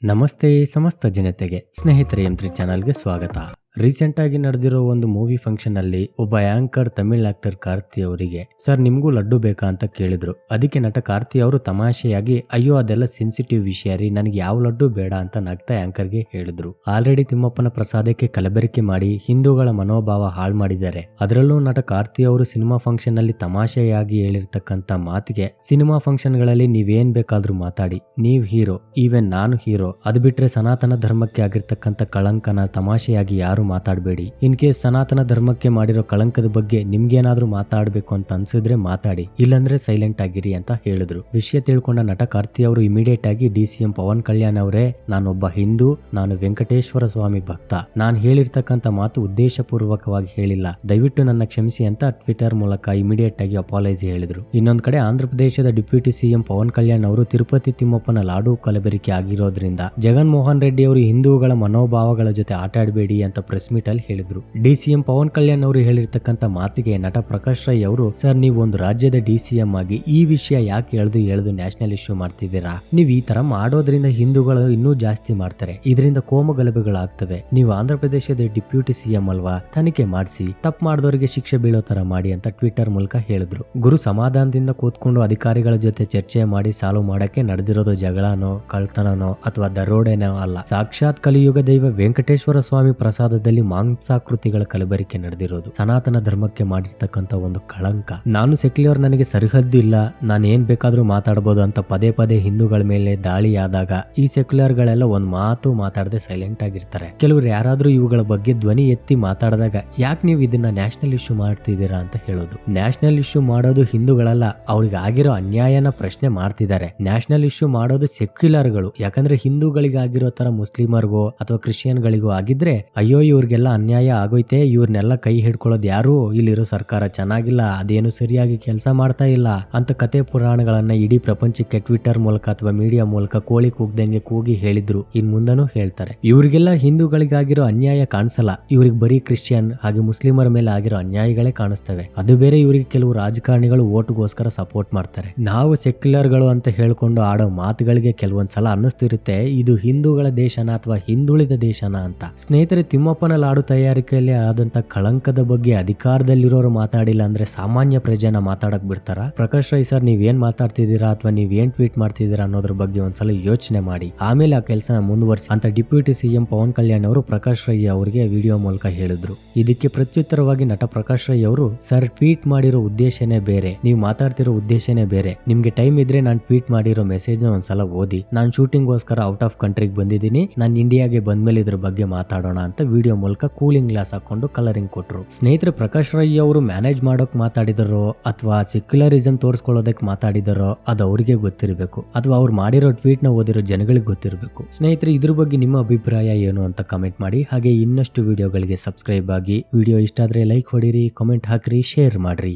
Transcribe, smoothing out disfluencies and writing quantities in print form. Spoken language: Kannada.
ನಮಸ್ತೆ ಸಮಸ್ತ ಜನತೆಗೆ ಸ್ನೇಹಿತರ M3 ಚಾನಲ್ಗೆ ಸ್ವಾಗತ. ರೀಸೆಂಟ್ ಆಗಿ ನಡೆದಿರೋ ಒಂದು ಮೂವಿ ಫಂಕ್ಷನ್ ಅಲ್ಲಿ ಒಬ್ಬ ಆಂಕರ್ ತಮಿಳ್ ಆಕ್ಟರ್ ಕಾರ್ತಿ ಅವರಿಗೆ ಸರ್ ನಿಮ್ಗೂ ಲಡ್ಡು ಬೇಕಾ ಅಂತ ಕೇಳಿದ್ರು. ಅದಕ್ಕೆ ನಟ ಕಾರ್ತಿ ಅವರು ತಮಾಷೆಯಾಗಿ ಅಯ್ಯೋ ಅದೆಲ್ಲ ಸೆನ್ಸಿಟಿವ್ ವಿಷಯ ರೀ, ನನಗೆ ಯಾವ ಲಡ್ಡು ಬೇಡ ಅಂತ ನಗ್ತಾ ಆಂಕರ್ಗೆ ಹೇಳಿದ್ರು. ಆಲ್ರೆಡಿ ತಿಮ್ಮಪ್ಪನ ಪ್ರಸಾದಕ್ಕೆ ಕಲಬೆರಕೆ ಮಾಡಿ ಹಿಂದೂಗಳ ಮನೋಭಾವ ಹಾಳು ಮಾಡಿದ್ದಾರೆ. ಅದರಲ್ಲೂ ನಟ ಕಾರ್ತಿ ಅವರು ಸಿನಿಮಾ ಫಂಕ್ಷನ್ ಅಲ್ಲಿ ತಮಾಷೆಯಾಗಿ ಹೇಳಿರ್ತಕ್ಕಂಥ ಮಾತಿಗೆ ಸಿನಿಮಾ ಫಂಕ್ಷನ್ ಗಳಲ್ಲಿ ನೀವೇನ್ ಬೇಕಾದ್ರೂ ಮಾತಾಡಿ, ನೀವ್ ಹೀರೋ, ಈವನ್ ನಾನು ಹೀರೋ, ಅದು ಬಿಟ್ರೆ ಸನಾತನ ಧರ್ಮಕ್ಕೆ ಆಗಿರ್ತಕ್ಕಂಥ ಕಳಂಕನ ತಮಾಷೆಯಾಗಿ ಯಾರು ಮಾತಾಡಬೇಡಿ. ಇನ್ ಕೇಸ್ ಸನಾತನ ಧರ್ಮಕ್ಕೆ ಮಾಡಿರೋ ಕಳಂಕದ ಬಗ್ಗೆ ನಿಮ್ಗೇನಾದ್ರೂ ಮಾತಾಡಬೇಕು ಅಂತ ಅನ್ಸಿದ್ರೆ ಮಾತಾಡಿ, ಇಲ್ಲಾಂದ್ರೆ ಸೈಲೆಂಟ್ ಆಗಿರಿ ಅಂತ ಹೇಳಿದ್ರು. ವಿಷಯ ತಿಳ್ಕೊಂಡ ನಟ ಕಾರ್ತಿ ಅವರು ಇಮಿಡಿಯೇಟ್ ಆಗಿ DCM ಪವನ್ ಕಲ್ಯಾಣ್ ಅವರೇ, ನಾನೊಬ್ಬ ಹಿಂದೂ, ನಾನು ವೆಂಕಟೇಶ್ವರ ಸ್ವಾಮಿ ಭಕ್ತ, ನಾನು ಹೇಳಿರ್ತಕ್ಕಂಥ ಮಾತು ಉದ್ದೇಶ ಪೂರ್ವಕವಾಗಿ ಹೇಳಿಲ್ಲ, ದಯವಿಟ್ಟು ನನ್ನ ಕ್ಷಮಿಸಿ ಅಂತ ಟ್ವಿಟರ್ ಮೂಲಕ ಇಮಿಡಿಯೇಟ್ ಆಗಿ ಅಪಾಲೈಸಿ ಹೇಳಿದ್ರು. ಇನ್ನೊಂದ್ ಕಡೆ ಆಂಧ್ರ ಪ್ರದೇಶದ ಡಿಪ್ಯೂಟಿ CM ಪವನ್ ಕಲ್ಯಾಣ್ ಅವರು ತಿರುಪತಿ ತಿಮ್ಮಪ್ಪನ ಲಾಡು ಕಲಬೆರಕೆ ಆಗಿರೋದ್ರಿಂದ ಜಗನ್ ಮೋಹನ್ ರೆಡ್ಡಿ ಅವರು ಹಿಂದೂಗಳ ಮನೋಭಾವಗಳ ಜೊತೆ ಆಟ ಆಡಬೇಡಿ ಅಂತ ಪ್ರೆಸ್ ಮೀಟ್ ಅಲ್ಲಿ ಹೇಳಿದ್ರು. DCM ಪವನ್ ಕಲ್ಯಾಣ್ ಅವರು ಹೇಳಿರ್ತಕ್ಕಂಥ ಮಾತಿಗೆ ನಟ ಪ್ರಕಾಶ್ ರೈ ಅವರು, ಸರ್ ನೀವು ಒಂದು ರಾಜ್ಯದ DCM ಆಗಿ ಈ ವಿಷಯ ಯಾಕೆ ಎಳೆದು ನ್ಯಾಷನಲ್ ಇಶ್ಯೂ ಮಾಡ್ತಿದ್ದೀರಾ? ನೀವು ಈ ತರ ಮಾಡೋದ್ರಿಂದ ಹಿಂದೂಗಳು ಇನ್ನೂ ಜಾಸ್ತಿ ಮಾಡ್ತಾರೆ, ಇದರಿಂದ ಕೋಮು ಗಲಭೆಗಳಾಗ್ತವೆ. ನೀವು ಆಂಧ್ರ ಪ್ರದೇಶದ ಡಿಪ್ಯೂಟಿ CM ಅಲ್ವಾ, ತನಿಖೆ ಮಾಡಿಸಿ, ತಪ್ಪು ಮಾಡಿದವರಿಗೆ ಶಿಕ್ಷೆ ಬೀಳೋ ತರ ಮಾಡಿ ಅಂತ ಟ್ವಿಟರ್ ಮೂಲಕ ಹೇಳಿದ್ರು. ಗುರು ಸಮಾಧಾನದಿಂದ ಕೂತ್ಕೊಂಡು ಅಧಿಕಾರಿಗಳ ಜೊತೆ ಚರ್ಚೆ ಮಾಡಿ ಸಾಲ್ವ್ ಮಾಡಕ್ಕೆ ನಡೆದಿರೋದು ಜಗಳನೋ ಕಳ್ತನನೋ ಅಥವಾ ದರೋಡೆನೋ ಅಲ್ಲ, ಸಾಕ್ಷಾತ್ ಕಲಿಯುಗ ದೈವ ವೆಂಕಟೇಶ್ವರ ಸ್ವಾಮಿ ಪ್ರಸಾದದಲ್ಲಿ ಮಾಂಸಾಕೃತಿಗಳ ಕಲಬೆರಕೆ ನಡೆದಿರೋದು, ಸನಾತನ ಧರ್ಮಕ್ಕೆ ಮಾಡಿರ್ತಕ್ಕಂಥ ಒಂದು ಕಳಂಕ. ನಾನು ಸೆಕ್ಯುಲರ್, ನನಗೆ ಸರಿಹದ್ದು ಇಲ್ಲ, ನಾನು ಏನ್ ಬೇಕಾದ್ರೂ ಮಾತಾಡಬಹುದು ಅಂತ ಪದೇ ಪದೇ ಹಿಂದೂಗಳ ಮೇಲೆ ದಾಳಿ ಆದಾಗ ಈ ಸೆಕ್ಯುಲರ್ ಗಳೆಲ್ಲ ಒಂದ್ ಮಾತು ಮಾತಾಡದೆ ಸೈಲೆಂಟ್ ಆಗಿರ್ತಾರೆ. ಕೆಲವರು ಯಾರಾದ್ರೂ ಇವುಗಳ ಬಗ್ಗೆ ಧ್ವನಿ ಎತ್ತಿ ಮಾತಾಡಿದಾಗ ಯಾಕೆ ನೀವು ಇದನ್ನ ನ್ಯಾಷನಲ್ ಇಶ್ಯೂ ಮಾಡ್ತಿದ್ದೀರಾ ಅಂತ ಹೇಳೋದು. ನ್ಯಾಷನಲ್ ಇಶ್ಯೂ ಮಾಡೋದು ಹಿಂದೂಗಳಲ್ಲ, ಅವ್ರಿಗೆ ಆಗಿರೋ ಅನ್ಯಾಯನ ಪ್ರಶ್ನೆ ಮಾಡ್ತಿದ್ದಾರೆ. ನ್ಯಾಷನಲ್ ಇಶ್ಯೂ ಮಾಡೋದು ಸೆಕ್ಯುಲರ್ಗಳು. ಯಾಕಂದ್ರೆ ಹಿಂದೂಗಳಿಗಾಗಿರೋ ತರ ಮುಸ್ಲಿಮರ್ಗೋ ಅಥವಾ ಕ್ರಿಶ್ಚಿಯನ್ಗಳಿಗೋ ಆಗಿದ್ರೆ ಅಯ್ಯೋ ಇವ್ರಿಗೆಲ್ಲ ಅನ್ಯಾಯ ಆಗೋಯ್ತೆ, ಇವ್ರನ್ನೆಲ್ಲ ಕೈ ಹಿಡ್ಕೊಳ್ಳೋದು ಯಾರು, ಇಲ್ಲಿರೋ ಸರ್ಕಾರ ಚೆನ್ನಾಗಿಲ್ಲ, ಅದೇನು ಸರಿಯಾಗಿ ಕೆಲಸ ಮಾಡ್ತಾ ಇಲ್ಲ ಅಂತ ಕತೆ ಪುರಾಣಗಳನ್ನ ಇಡೀ ಪ್ರಪಂಚಕ್ಕೆ ಟ್ವಿಟರ್ ಮೂಲಕ ಅಥವಾ ಮೀಡಿಯಾ ಮೂಲಕ ಕೋಳಿ ಕೂಗ್ದಂಗೆ ಕೂಗಿ ಹೇಳಿದ್ರು, ಇನ್ ಮುಂದನೂ ಹೇಳ್ತಾರೆ. ಇವ್ರಿಗೆಲ್ಲ ಹಿಂದೂಗಳಿಗಾಗಿರೋ ಅನ್ಯಾಯ ಕಾಣಿಸಲ್ಲ, ಇವ್ರಿಗೆ ಬರೀ ಕ್ರಿಶ್ಚಿಯನ್ ಹಾಗೆ ಮುಸ್ಲಿಮರ ಮೇಲೆ ಆಗಿರೋ ಅನ್ಯಾಯಗಳೇ ಕಾಣಿಸ್ತವೆ. ಅದು ಬೇರೆ, ಇವರಿಗೆ ಕೆಲವು ರಾಜಕಾರಣಿಗಳು ಓಟ್ಗೋಸ್ಕರ ಸಪೋರ್ಟ್ ಮಾಡ್ತಾರೆ. ನಾವು ಸೆಕ್ಯುಲರ್ಗಳು ಅಂತ ಹೇಳ್ಕೊಂಡು ಆಡೋ ಮಾತುಗಳಿಗೆ ಕೆಲವೊಂದ್ಸಲ ಅನ್ನಿಸ್ತಿರುತ್ತೆ ಇದು ಹಿಂದೂಗಳ ದೇಶನ ಅಥವಾ ಹಿಂದುಳಿದ ದೇಶನ ಅಂತ. ಸ್ನೇಹಿತರೆ, ತಿಮ್ಮಪ್ಪನ ಲಾಡು ತಯಾರಿಕೆಯಲ್ಲಿ ಆದಂತ ಕಳಂಕದ ಬಗ್ಗೆ ಅಧಿಕಾರದಲ್ಲಿರೋರು ಮಾತಾಡಿಲ್ಲ ಅಂದ್ರೆ ಸಾಮಾನ್ಯ ಪ್ರಜೆನ ಮಾತಾಡಕ್ ಬಿಡ್ತಾರ? ಪ್ರಕಾಶ್ ರೈ ಸರ್ ನೀವೇನ್ ಮಾತಾಡ್ತಿದ್ದೀರಾ ಅಥವಾ ನೀವೇನ್ ಟ್ವೀಟ್ ಮಾಡ್ತಿದ್ದೀರಾ ಅನ್ನೋದ್ರ ಬಗ್ಗೆ ಒಂದ್ಸಲ ಯೋಚನೆ ಮಾಡಿ, ಆಮೇಲೆ ಆ ಕೆಲಸನ ಮುಂದುವರಿಸಿ ಅಂತ ಡಿಪ್ಯೂಟಿ CM ಪವನ್ ಕಲ್ಯಾಣ್ ಅವರು ಪ್ರಕಾಶ್ ರೈ ಅವರಿಗೆ ವಿಡಿಯೋ ಮೂಲಕ ಹೇಳಿದ್ರು. ಇದಕ್ಕೆ ಪ್ರತ್ಯುತ್ತರವಾಗಿ ನಟ ಪ್ರಕಾಶ್ ರೈ ಅವರು, ಸರ್ ಟ್ವೀಟ್ ಮಾಡಿರೋ ಉದ್ದೇಶನೇ ಬೇರೆ, ನೀವು ಮಾತಾಡ್ತಿರೋ ಉದ್ದೇಶನೇ ಬೇರೆ. ನಿಮ್ಗೆ ಟೈಮ್ ಇದ್ರೆ ನಾನು ಟ್ವೀಟ್ ಮಾಡಿರೋ ಮೆಸೇಜ್ ಒಂದ್ಸಲ ಓದಿ, ನಾನು ಶೂಟಿಂಗ್ಗೋಸ್ಕರ ಔಟ್ ಆಫ್ ಕಂಟ್ರಿಗೆ ಬಂದಿದ್ದೀನಿ, ನಾನು ಇಂಡಿಯಾಗೆ ಬಂದ್ಮೇಲೆ ಇದ್ರ ಬಗ್ಗೆ ಮಾತಾಡೋಣ ಅಂತ ವಿಡಿಯೋ ಮೂಲಕ ಕೂಲಿಂಗ್ ಗ್ಲಾಸ್ ಹಾಕೊಂಡು ಕಲರಿಂಗ್ ಕೊಟ್ರು. ಸ್ನೇಹಿತರೆ, ಪ್ರಕಾಶ್ ರೈ ಅವರು ಮ್ಯಾನೇಜ್ ಮಾಡೋಕ್ ಮಾತಾಡಿದರೋ ಅಥವಾ ಸೆಕ್ಯುಲರಿಸಂ ತೋರಿಸ್ಕೊಳ್ಳೋದಕ್ಕೆ ಮಾತಾಡಿದರೋ ಅದು ಅವ್ರಿಗೆ ಗೊತ್ತಿರಬೇಕು, ಅಥವಾ ಅವ್ರು ಮಾಡಿರೋ ಟ್ವೀಟ್ ನ ಓದಿರೋ ಜನಗಳಿಗೆ ಗೊತ್ತಿರಬೇಕು. ಸ್ನೇಹಿತರೆ, ಇದ್ರ ಬಗ್ಗೆ ನಿಮ್ಮ ಅಭಿಪ್ರಾಯ ಏನು ಅಂತ ಕಮೆಂಟ್ ಮಾಡಿ. ಹಾಗೆ ಇನ್ನಷ್ಟು ವಿಡಿಯೋಗಳಿಗೆ ಸಬ್ಸ್ಕ್ರೈಬ್ ಆಗಿ. ವಿಡಿಯೋ ಇಷ್ಟ ಆದ್ರೆ ಲೈಕ್ ಹೊಡಿರಿ, ಕಾಮೆಂಟ್ ಹಾಕ್ರಿ, ಶೇರ್ ಮಾಡ್ರಿ.